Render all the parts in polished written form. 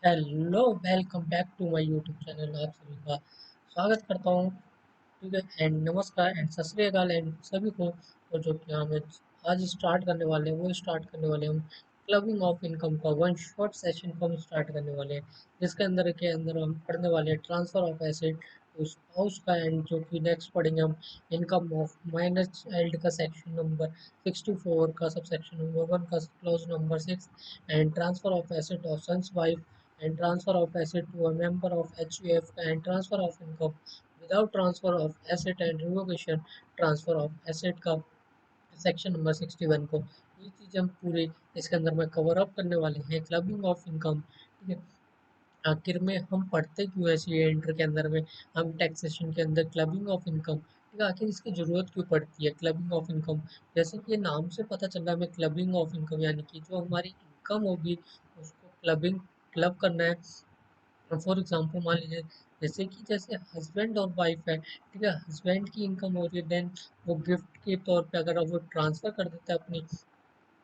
Hello, welcome back to my YouTube channel. आप सभी का स्वागत करता हूँ। ठीक है, एंड नमस्कार एंड सत श्री अकाल एंड सभी को। और जो कि हम आज स्टार्ट करने वाले हैं वो स्टार्ट करने वाले हैं हम क्लबिंग ऑफ इनकम का वन शॉर्ट सेशन को हम स्टार्ट करने वाले हैं, जिसके अंदर हम पढ़ने वाले हैं ट्रांसफर ऑफ एसेट उस हाउस का। एंड जो कि नेक्स्ट पढ़ेंगे हम इनकम ऑफ माइनर चाइल्ड का सेक्शन नंबर 64 का, सब सेक्शन नंबर 1 का clause number 6, and transfer of asset of son's wife, and transfer of asset to a member of HUF, and transfer of income without transfer of asset and revocation transfer of asset का section number 61 को, ये चीज़ हम पूरे इसके अंदर में cover up करने वाले हैं। क्लबिंग ऑफ इनकम, ठीक है। आखिर में हम पढ़ते क्यों है सी एंटर के अंदर में, हम टैक्सेशन के अंदर क्लबिंग ऑफ इनकम, ठीक है, आखिर इसकी ज़रूरत क्यों पड़ती है क्लबिंग ऑफ इनकम। जैसे कि ये नाम से पता चल रहा है हमें क्लबिंग ऑफ इनकम, यानी कि जो हमारी इनकम होगी उसको क्लब करना है। फॉर एग्जांपल मान लीजिए, जैसे हस्बैंड और वाइफ है, ठीक है, हस्बैंड की इनकम हो रही है, देन वो गिफ्ट के तौर पे अगर वो ट्रांसफर कर देता है अपनी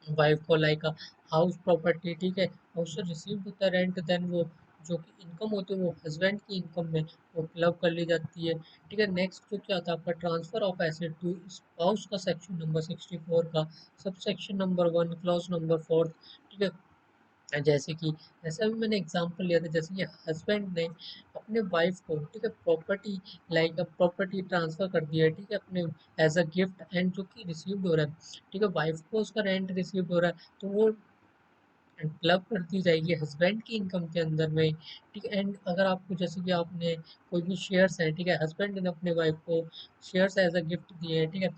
वाइफ को, लाइक हाउस प्रॉपर्टी, ठीक है, और उससे रिसीव होता है रेंट, देन वो जो कि इनकम होती है वो हस्बैंड की इनकम में वो क्लब कर ली जाती है। ठीक है, नेक्स्ट जो क्या था आपका transfer of asset to spouse का सेक्शन नंबर 64 का, sub section number 1 clause number 4, ठीक है। जैसे कि जैसे अभी मैंने एग्जांपल लिया था, जैसे कि हस्बैंड ने अपने वाइफ को, ठीक है, प्रॉपर्टी, लाइक प्रॉपर्टी ट्रांसफर कर दिया है, ठीक है, अपने एज अ गिफ्ट, एंड जो कि रिसीव्ड हो रहा है, ठीक है, वाइफ को उसका रेंट रिसीव्ड हो रहा है, तो वो क्लब कर दी जाएगी हस्बैंड की इनकम के अंदर में। ठीक है, एंड अगर आपको जैसे कि आपने कोई भी शेयर्स है, ठीक है, हस्बैंड ने अपने वाइफ को शेयर्स एज अ गिफ्ट दिए हैं, ठीक है,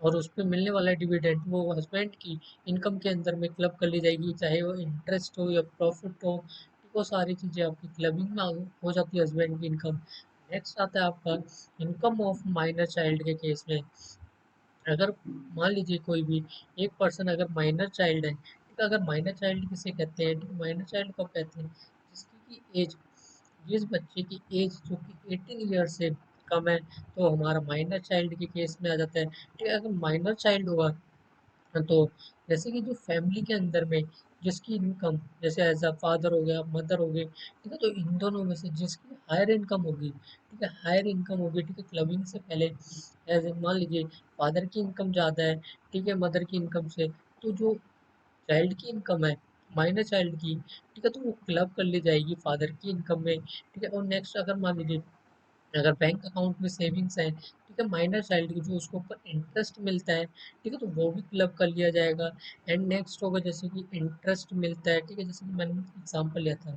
और उस पे मिलने वाला डिविडेंड वो हस्बैंड की इनकम के अंदर में क्लब कर ली जाएगी, चाहे वो इंटरेस्ट हो या प्रॉफिट हो, ठीक, वो सारी चीज़ें आपकी क्लबिंग में हो जाती है हस्बैंड की इनकम। नेक्स्ट आता है आपका इनकम ऑफ माइनर चाइल्ड के केस में। अगर मान लीजिए कोई भी एक पर्सन अगर माइनर चाइल्ड है, ठीक है, अगर माइनर चाइल्ड किसे कहते हैं, ठीक, माइनर चाइल्ड कब कहते हैं, जिसकी की एज, जिस बच्चे की एज जो कि 18 ईयर से कम है, तो हमारा माइनर चाइल्ड के केस में आ जाता है। ठीक है, अगर माइनर चाइल्ड होगा तो जैसे कि जो फैमिली के अंदर में जिसकी इनकम, जैसे एज अ फादर हो गया, मदर हो गई, ठीक है, तो इन दोनों में से जिसकी हायर इनकम होगी, ठीक है, हायर इनकम होगी, ठीक है, क्लबिंग से पहले, एज मान लीजिए फादर की इनकम ज़्यादा है, ठीक है, मदर की इनकम से, तो जो चाइल्ड की इनकम है, माइनर चाइल्ड की, ठीक है, तो वो क्लब कर ली जाएगी फादर की इनकम में। ठीक है, और नेक्स्ट अगर मान लीजिए अगर बैंक अकाउंट में सेविंग्स है, ठीक है, माइनर चाइल्ड की जो उसको ऊपर इंटरेस्ट मिलता है, ठीक है, तो वो भी क्लब कर लिया जाएगा। एंड नेक्स्ट होगा जैसे कि इंटरेस्ट मिलता है, ठीक है, जैसे कि मैंने एग्जांपल लिया था,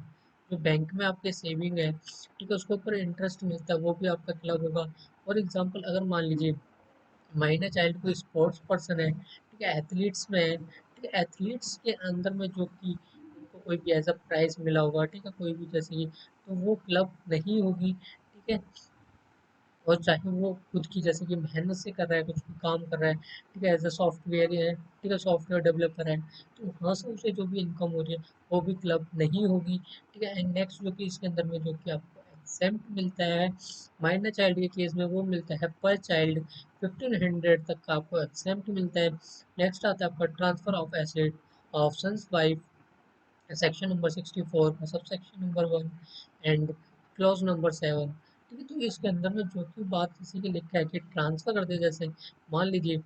जो बैंक में आपके सेविंग है, ठीक है, उसके ऊपर इंटरेस्ट मिलता है, वो भी आपका क्लब होगा। फॉर एग्जांपल अगर मान लीजिए माइनर चाइल्ड कोई स्पोर्ट्स पर्सन है, ठीक है, एथलीट्स में है, ठीक है, एथलीट्स के अंदर में जो कि उनको कोई भी ऐसा प्राइज मिला होगा, ठीक है, कोई भी जैसे कि, तो वो क्लब नहीं होगी। ठीक है, और चाहे वो खुद की जैसे कि मेहनत से कर रहा है, कुछ भी काम कर रहा है, ठीक है, एज अ सॉफ्टवेयर है, ठीक है, सॉफ्टवेयर डेवलपर है, तो वहाँ से उसे जो भी इनकम हो रही है वो भी क्लब नहीं होगी। ठीक है, एंड नेक्स्ट जो कि इसके अंदर में जो कि आपको एग्जेम्प्ट मिलता है माइनर चाइल्ड के केस में, वो मिलता है पर चाइल्ड 1500 तक का आपको एग्जेम्प्ट मिलता है। नेक्स्ट आता है आपका transfer of asset of son's wife, section number 64 का, sub section number 1 and clause number 7। ठीक है, तो इसके अंदर में जो कि बात किसी की लिखा है कि ट्रांसफर कर दे, जैसे मान लीजिए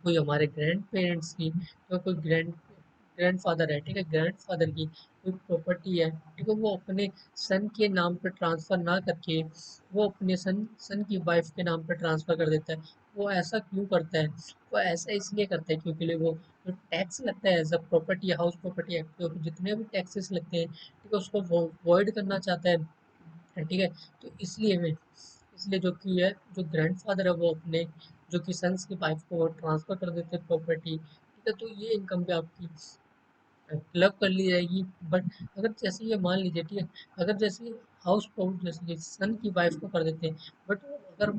कोई हमारे ग्रैंड पेरेंट्स की, तो कोई ग्रैंड फादर है, ठीक है, ग्रैंड फादर की कोई प्रॉपर्टी है, ठीक है, वो अपने सन के नाम पे ट्रांसफर ना करके वो अपने सन की वाइफ के नाम पे ट्रांसफर कर देता है। वो ऐसा क्यों करता है, वो ऐसा इसलिए करता है क्योंकि वो जो टैक्स लगता है as a property, house property act के ऊपर जितने भी टैक्सेस लगते हैं, ठीक है, उसको वो वॉइड करना चाहता है। ठीक है, तो इसलिए जो कि है, जो ग्रैंडफादर है वो अपने जो कि सन्स की वाइफ को ट्रांसफर कर देते हैं प्रॉपर्टी। ठीक है, तो ये इनकम पे आपकी क्लब कर ली जाएगी। बट अगर जैसे ये मान लीजिए, ठीक है, अगर जैसे हाउस प्रॉपर्टी जैसे कि सन की वाइफ को कर देते हैं, बट अगर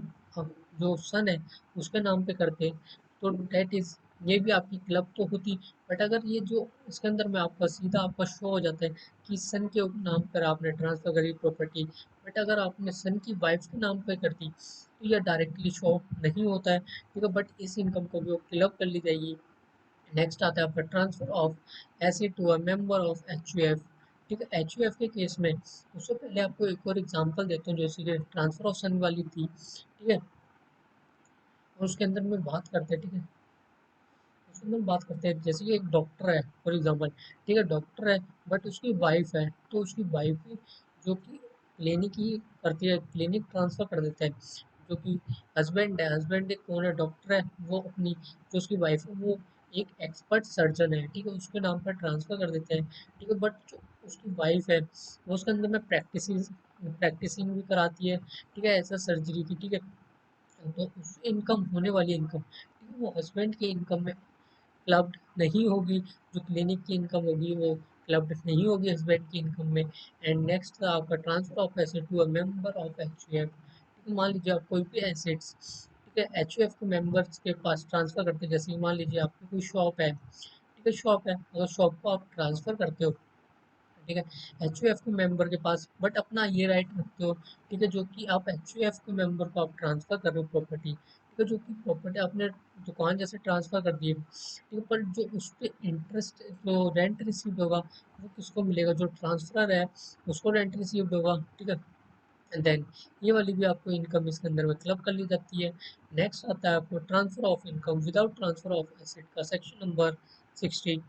जो सन है उसके नाम पे करते तो डेट इज, ये भी आपकी क्लब तो होती। बट अगर ये जो इसके अंदर में आपका सीधा आपका शो हो जाता है कि सन के नाम पर आपने ट्रांसफर करी प्रॉपर्टी, बट अगर आपने सन की वाइफ के नाम पे कर दी तो यह डायरेक्टली शो नहीं होता है, ठीक है, बट इस इनकम को भी वो क्लब कर ली जाएगी। नेक्स्ट आता है आपका transfer of asset to a member of HUF, ठीक है। एच के केस में उससे पहले आपको एक और एग्जांपल देता हूँ, जैसे कि ट्रांसफर ऑफ सन वाली थी, ठीक है। और उसके अंदर में बात करते हैं, ठीक है, उसके अंदर बात करते हैं जैसे कि एक डॉक्टर है फॉर एग्जांपल, ठीक है, डॉक्टर है बट उसकी वाइफ है, तो उसकी वाइफ जो कि क्लिनिक ही करती है, क्लिनिक ट्रांसफर कर देता है। जो कि हस्बैंड है, हस्बैंड एक कौन है, डॉक्टर है, वो अपनी जो उसकी वाइफ है वो एक एक्सपर्ट सर्जन है, ठीक है, उसके नाम पर ट्रांसफर कर देते हैं, ठीक है। बट जो उसकी वाइफ है वो उसके अंदर में प्रैक्टिसिंग भी कराती है, ठीक है, ऐसा सर्जरी की, ठीक है। तो उस इनकम होने वाली इनकम, ठीक है, वो हस्बैंड की इनकम में क्लब्ड नहीं होगी, जो क्लिनिक की इनकम होगी वो क्लब्ड नहीं होगी हस्बैंड की इनकम में। एंड नेक्स्ट था आपका transfer of asset to a member of HUF, ठीक है। मान लीजिए आप कोई भी एसेट्स, ठीक है, एचयूएफ के मेंबर्स के पास ट्रांसफर करते हैं, जैसे मान लीजिए आपकी कोई शॉप है, ठीक है, शॉप है, अगर शॉप को आप ट्रांसफर करते हो, ठीक है, एचयूएफ के मेंबर के पास, बट अपना ये राइट रखते हो, ठीक है, जो कि आप एचयूएफ के मेंबर को आप ट्रांसफर कर रहे हो प्रॉपर्टी, ठीक है, जो कि प्रॉपर्टी आपने दुकान जैसे ट्रांसफर कर दी है, ठीक है, पर जो उस पर इंटरेस्ट, जो रेंट रिसीव होगा वो किसको मिलेगा, जो ट्रांसफर है उसको रेंट रिसीव होगा, ठीक है। एंड देन ये वाली भी आपको इनकम इसके अंदर में क्लब कर ली जाती है। नेक्स्ट आता है आपको transfer of income without transfer of asset का सेक्शन नंबर 60,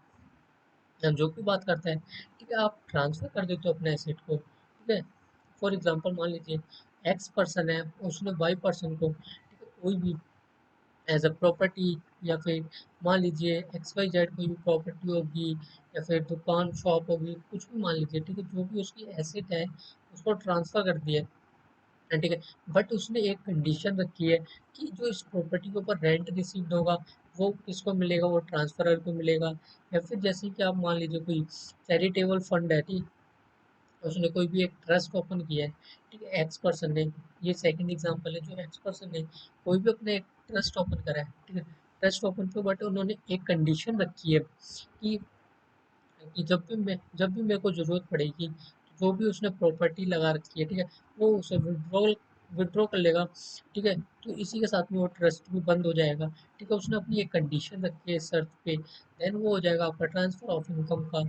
जो कि बात करता है, ठीक है, आप ट्रांसफर कर देते हो अपने एसेट को, ठीक है। फॉर एग्जांपल मान लीजिए एक्स पर्सन है, उसने वाई पर्सन को, ठीक है, कोई भी एज अ प्रॉपर्टी, या फिर मान लीजिए एक्स वाई जेड कोई भी प्रॉपर्टी होगी, या फिर दुकान शॉप होगी, कुछ भी मान लीजिए, ठीक है, जो भी उसकी एसेट है उसको ट्रांसफर कर दिया है, ठीक है। बट उसने एक कंडीशन रखी है कि जो इस प्रॉपर्टी के ऊपर रेंट रिसीव्ड होगा वो किसको मिलेगा, वो ट्रांसफरर को मिलेगा। या फिर जैसे कि आप मान लीजिए कोई चैरिटेबल फंड है, ठीक, उसने कोई भी एक ट्रस्ट ओपन किया है, ठीक है, एक्स पर्सन ने, ये सेकंड एग्जांपल है, जो एक्स पर्सन ने कोई भी अपने एक ट्रस्ट ओपन करा है, ठीक है, ट्रस्ट ओपन पे, बट उन्होंने एक कंडीशन रखी है कि जब भी मेरे को ज़रूरत पड़ेगी, तो जो भी उसने प्रॉपर्टी लगा रखी है, ठीक है, वो उसे विड्रॉ कर लेगा, ठीक है। तो इसी के साथ में वो ट्रस्ट भी बंद हो जाएगा, ठीक है। उसने अपनी एक कंडीशन रखी है इस शर्त पे, देन वो हो जाएगा आपका ट्रांसफर ऑफ इनकम का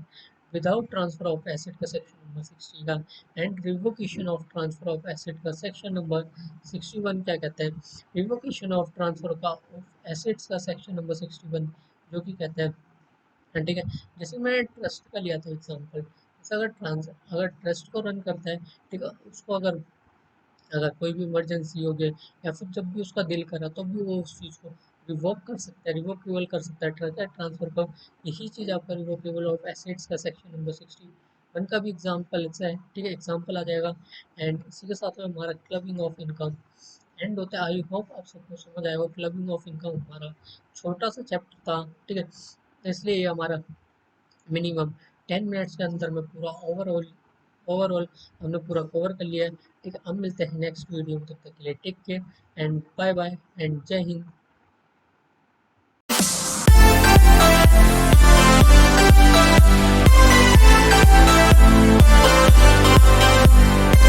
विदाउट ट्रांसफर ऑफ एसेट का सेक्शन नंबर 60 का। And revocation of transfer of asset का सेक्शन नंबर 61 क्या कहता है, रिवोकेशन ऑफ ट्रांसफर का ऑफ एसेट्स का सेक्शन नंबर 61, जो कि कहता है, हाँ, ठीक है। जैसे मैंने ट्रस्ट का लिया था एग्जांपल, जैसे अगर ट्रस्ट को रन करता है, ठीक है, उसको अगर अगर कोई भी इमरजेंसी हो गई, या फिर जब भी उसका दिल करा तो भी वो उस चीज़ को रिवोक कर सकता है, रिवोकेबल कर सकता है, ट्रांसफर का। यही चीज़ आपका रिवोकेबल ऑफ एसेट्स का सेक्शन नंबर 61 का भी एग्जांपल ऐसा है, ठीक है, एग्जांपल आ जाएगा। एंड इसी के साथ में हमारा क्लबिंग ऑफ इनकम एंड होता है। आई होप आप सबको समझ आएगा, क्लबिंग ऑफ इनकम हमारा छोटा सा चैप्टर था, ठीक है, इसलिए ये हमारा मिनिमम 10 मिनट्स के अंदर में पूरा ओवरऑल हमने पूरा कवर कर लिया है, ठीक है। अब मिलते हैं नेक्स्ट वीडियो में, तब तक के लिए take care and bye bye and जय हिंद।